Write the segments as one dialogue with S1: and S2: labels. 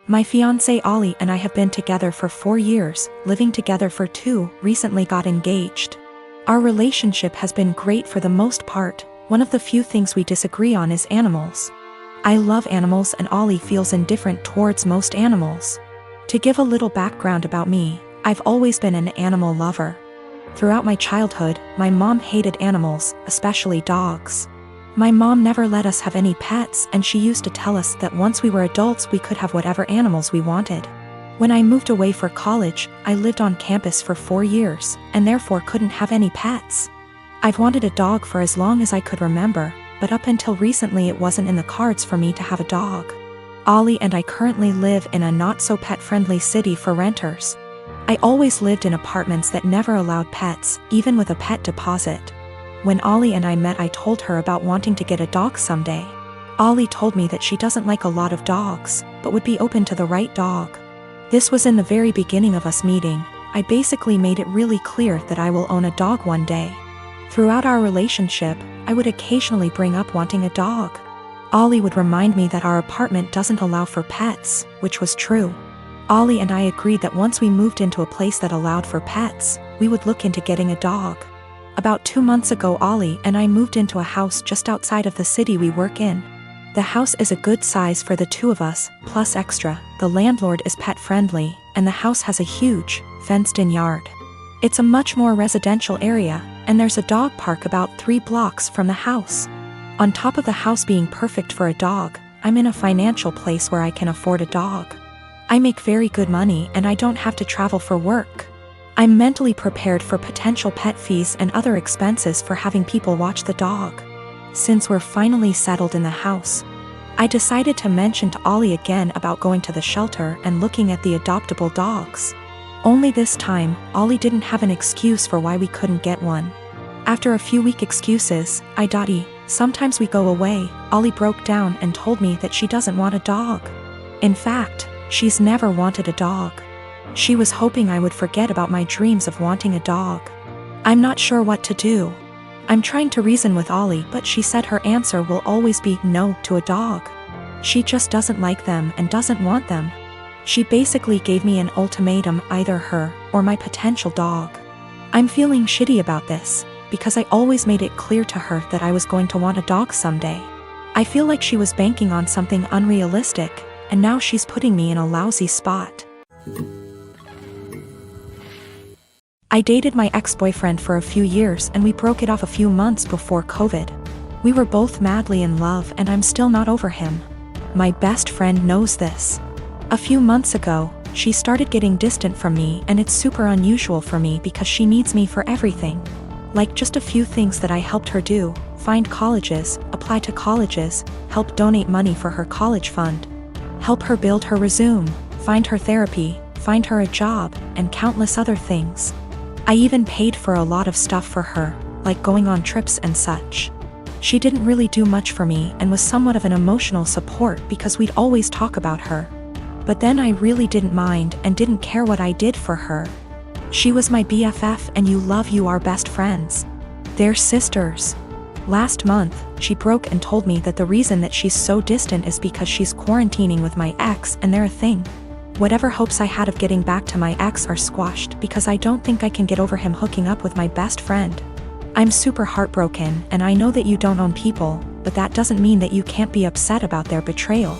S1: My fiancé Ollie and I have been together for 4 years, living together for 2, recently got engaged. Our relationship has been great for the most part. One of the few things we disagree on is animals. I love animals and Ollie feels indifferent towards most animals. To give a little background about me, I've always been an animal lover. Throughout my childhood, my mom hated animals, especially dogs. My mom never let us have any pets, and she used to tell us that once we were adults we could have whatever animals we wanted. When I moved away for college, I lived on campus for 4 years, and therefore couldn't have any pets. I've wanted a dog for as long as I could remember, but up until recently it wasn't in the cards for me to have a dog. Ollie and I currently live in a not-so-pet-friendly city for renters. I always lived in apartments that never allowed pets, even with a pet deposit. When Ollie and I met, I told her about wanting to get a dog someday. Ollie told me that she doesn't like a lot of dogs, but would be open to the right dog. This was in the very beginning of us meeting. I basically made it really clear that I will own a dog one day. Throughout our relationship, I would occasionally bring up wanting a dog. Ollie would remind me that our apartment doesn't allow for pets, which was true. Ollie and I agreed that once we moved into a place that allowed for pets, we would look into getting a dog. About 2 months ago, Ollie and I moved into a house just outside of the city we work in. The house is a good size for the 2 of us, plus extra. The landlord is pet-friendly, and the house has a huge, fenced-in yard. It's a much more residential area, and there's a dog park about 3 blocks from the house. On top of the house being perfect for a dog, I'm in a financial place where I can afford a dog. I make very good money and I don't have to travel for work. I'm mentally prepared for potential pet fees and other expenses for having people watch the dog. Since we're finally settled in the house, I decided to mention to Ollie again about going to the shelter and looking at the adoptable dogs. Only this time, Ollie didn't have an excuse for why we couldn't get one. After a few weak excuses, sometimes we go away, Ollie broke down and told me that she doesn't want a dog. In fact, she's never wanted a dog. She was hoping I would forget about my dreams of wanting a dog. I'm not sure what to do. I'm trying to reason with Ollie, but she said her answer will always be no to a dog. She just doesn't like them and doesn't want them. She basically gave me an ultimatum, either her or my potential dog. I'm feeling shitty about this, because I always made it clear to her that I was going to want a dog someday. I feel like she was banking on something unrealistic, and now she's putting me in a lousy spot. I dated my ex-boyfriend for a few years and we broke it off a few months before COVID. We were both madly in love and I'm still not over him. My best friend knows this. A few months ago, she started getting distant from me, and it's super unusual for me because she needs me for everything. Like just a few things that I helped her do: find colleges, apply to colleges, help donate money for her college fund, help her build her resume, find her therapy, find her a job, and countless other things. I even paid for a lot of stuff for her, like going on trips and such. She didn't really do much for me and was somewhat of an emotional support because we'd always talk about her. But then I really didn't mind and didn't care what I did for her. She was my BFF, and you are best friends. They're sisters. Last month, she broke and told me that the reason that she's so distant is because she's quarantining with my ex and they're a thing. Whatever hopes I had of getting back to my ex are squashed because I don't think I can get over him hooking up with my best friend. I'm super heartbroken, and I know that you don't own people, but that doesn't mean that you can't be upset about their betrayal.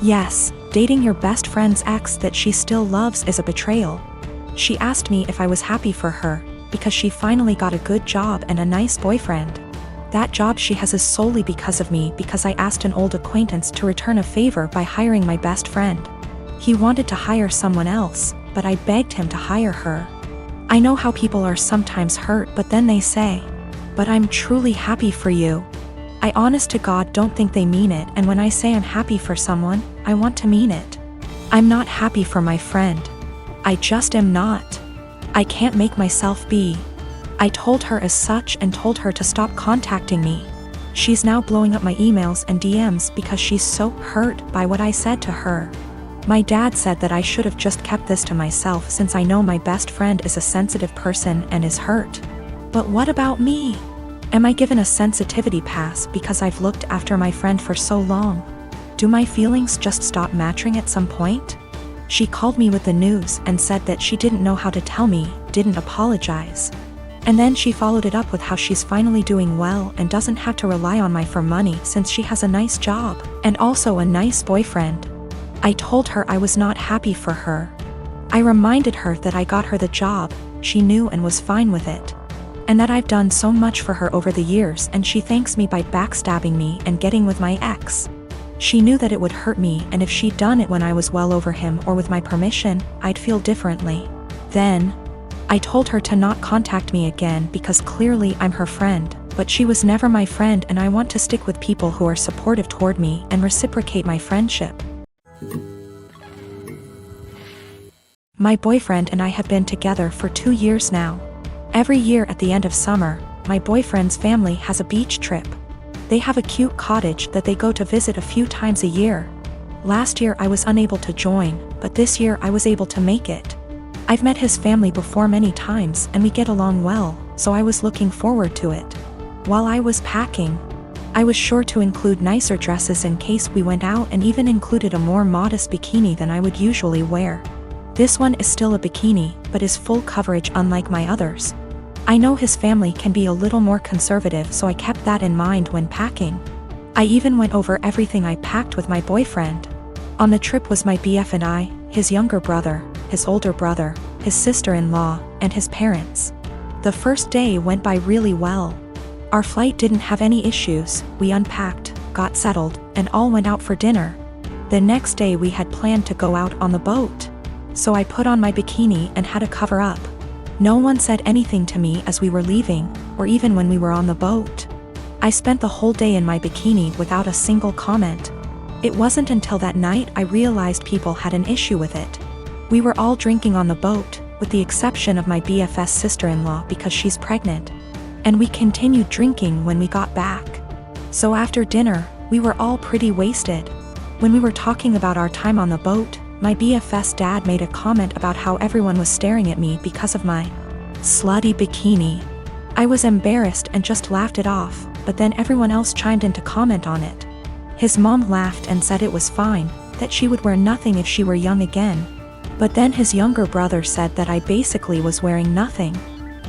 S1: Yes, dating your best friend's ex that she still loves is a betrayal. She asked me if I was happy for her, because she finally got a good job and a nice boyfriend. That job she has is solely because of me, because I asked an old acquaintance to return a favor by hiring my best friend. He wanted to hire someone else, but I begged him to hire her. I know how people are sometimes hurt, but then they say, "But I'm truly happy for you." I honest to God don't think they mean it, and when I say I'm happy for someone, I want to mean it. I'm not happy for my friend. I just am not. I can't make myself be. I told her as such and told her to stop contacting me. She's now blowing up my emails and DMs because she's so hurt by what I said to her. My dad said that I should have just kept this to myself since I know my best friend is a sensitive person and is hurt. But what about me? Am I given a sensitivity pass because I've looked after my friend for so long? Do my feelings just stop matching at some point? She called me with the news and said that she didn't know how to tell me, didn't apologize. And then she followed it up with how she's finally doing well and doesn't have to rely on me for money since she has a nice job, and also a nice boyfriend. I told her I was not happy for her. I reminded her that I got her the job, she knew and was fine with it. And that I've done so much for her over the years, and she thanks me by backstabbing me and getting with my ex. She knew that it would hurt me, and if she'd done it when I was well over him or with my permission, I'd feel differently. Then, I told her to not contact me again because clearly I'm her friend, but she was never my friend, and I want to stick with people who are supportive toward me and reciprocate my friendship. My boyfriend and I have been together for 2 years now. Every year at the end of summer, my boyfriend's family has a beach trip. They have a cute cottage that they go to visit a few times a year. Last year I was unable to join, but this year I was able to make it. I've met his family before many times and we get along well, so I was looking forward to it. While I was packing, I was sure to include nicer dresses in case we went out, and even included a more modest bikini than I would usually wear. This one is still a bikini, but is full coverage unlike my others. I know his family can be a little more conservative, so I kept that in mind when packing. I even went over everything I packed with my boyfriend. On the trip was my BF and I, his younger brother, his older brother, his sister-in-law, and his parents. The first day went by really well. Our flight didn't have any issues, we unpacked, got settled, and all went out for dinner. The next day we had planned to go out on the boat. So I put on my bikini and had to cover up. No one said anything to me as we were leaving, or even when we were on the boat. I spent the whole day in my bikini without a single comment. It wasn't until that night I realized people had an issue with it. We were all drinking on the boat, with the exception of my BFS sister-in-law because she's pregnant. And we continued drinking when we got back. So after dinner, we were all pretty wasted. When we were talking about our time on the boat, my BFS dad made a comment about how everyone was staring at me because of my slutty bikini. I was embarrassed and just laughed it off, but then everyone else chimed in to comment on it. His mom laughed and said it was fine, that she would wear nothing if she were young again. But then his younger brother said that I basically was wearing nothing.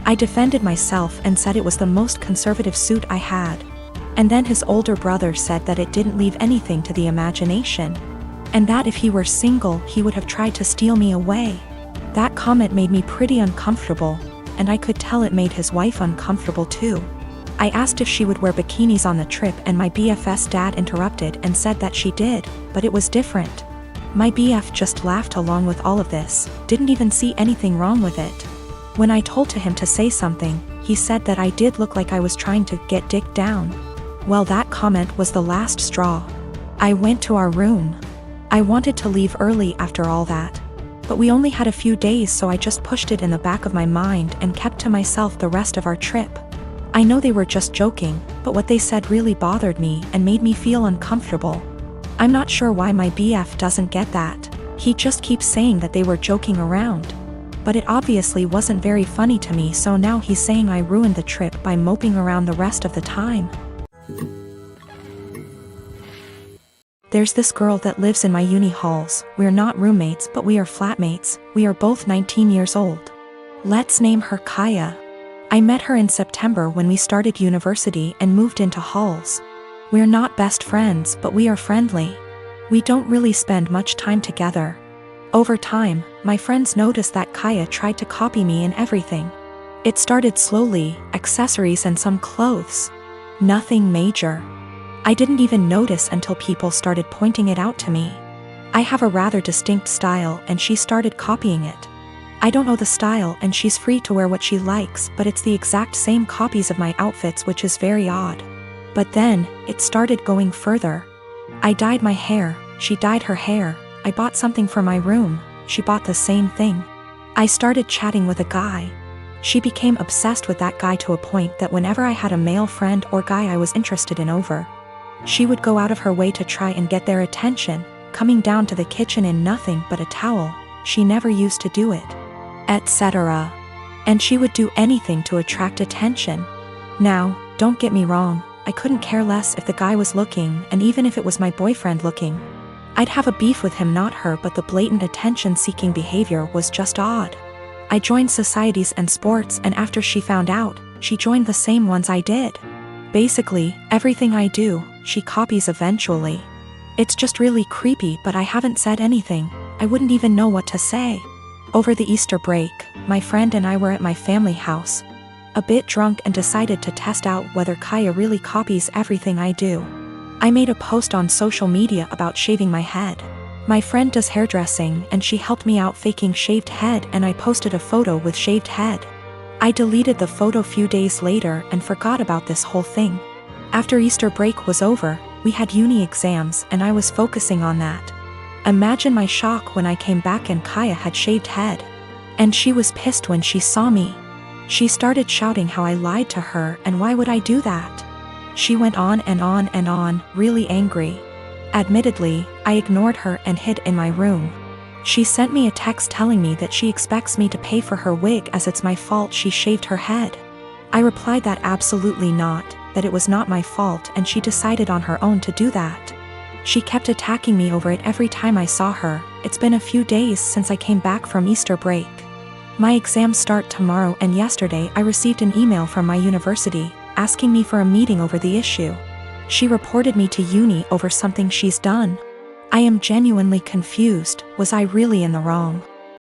S1: I defended myself and said it was the most conservative suit I had. And then his older brother said that it didn't leave anything to the imagination. And that if he were single, he would have tried to steal me away. That comment made me pretty uncomfortable, and I could tell it made his wife uncomfortable too. I asked if she would wear bikinis on the trip, and my BFS dad interrupted and said that she did, but it was different. My BF just laughed along with all of this, didn't even see anything wrong with it. When I told him to say something, he said that I did look like I was trying to get dick down. Well, that comment was the last straw. I went to our room. I wanted to leave early after all that. But we only had a few days, so I just pushed it in the back of my mind and kept to myself the rest of our trip. I know they were just joking, but what they said really bothered me and made me feel uncomfortable. I'm not sure why my BF doesn't get that. He just keeps saying that they were joking around. But it obviously wasn't very funny to me, so now he's saying I ruined the trip by moping around the rest of the time. There's this girl that lives in my uni halls. We're not roommates, but we are flatmates. We are both 19 years old. Let's name her Kaya. I met her in September when we started university and moved into halls. We're not best friends, but we are friendly. We don't really spend much time together. Over time, my friends noticed that Kaya tried to copy me in everything. It started slowly, accessories and some clothes. Nothing major. I didn't even notice until people started pointing it out to me. I have a rather distinct style and she started copying it. I don't know the style and she's free to wear what she likes, but it's the exact same copies of my outfits, which is very odd. But then, it started going further. I dyed my hair, she dyed her hair. I bought something for my room, she bought the same thing. I started chatting with a guy. She became obsessed with that guy to a point that whenever I had a male friend or guy I was interested in over, she would go out of her way to try and get their attention, coming down to the kitchen in nothing but a towel. She never used to do it, etc. And she would do anything to attract attention. Now, don't get me wrong, I couldn't care less if the guy was looking, and even if it was my boyfriend looking. I'd have a beef with him, not her, but the blatant attention-seeking behavior was just odd. I joined societies and sports, and after she found out, she joined the same ones I did. Basically, everything I do, she copies eventually. It's just really creepy, but I haven't said anything. I wouldn't even know what to say. Over the Easter break, my friend and I were at my family house, a bit drunk, and decided to test out whether Kaya really copies everything I do. I made a post on social media about shaving my head. My friend does hairdressing, and she helped me out faking shaved head, and I posted a photo with shaved head. I deleted the photo few days later and forgot about this whole thing. After Easter break was over, we had uni exams and I was focusing on that. Imagine my shock when I came back and Kaya had shaved head. And she was pissed when she saw me. She started shouting how I lied to her and why would I do that. She went on and on and on, really angry. Admittedly, I ignored her and hid in my room. She sent me a text telling me that she expects me to pay for her wig as it's my fault she shaved her head. I replied that absolutely not, that it was not my fault, and she decided on her own to do that. She kept attacking me over it every time I saw her. It's been a few days since I came back from Easter break. My exams start tomorrow, and yesterday I received an email from my university asking me for a meeting over the issue. She reported me to uni over something she's done. I am genuinely confused. Was I really in the wrong?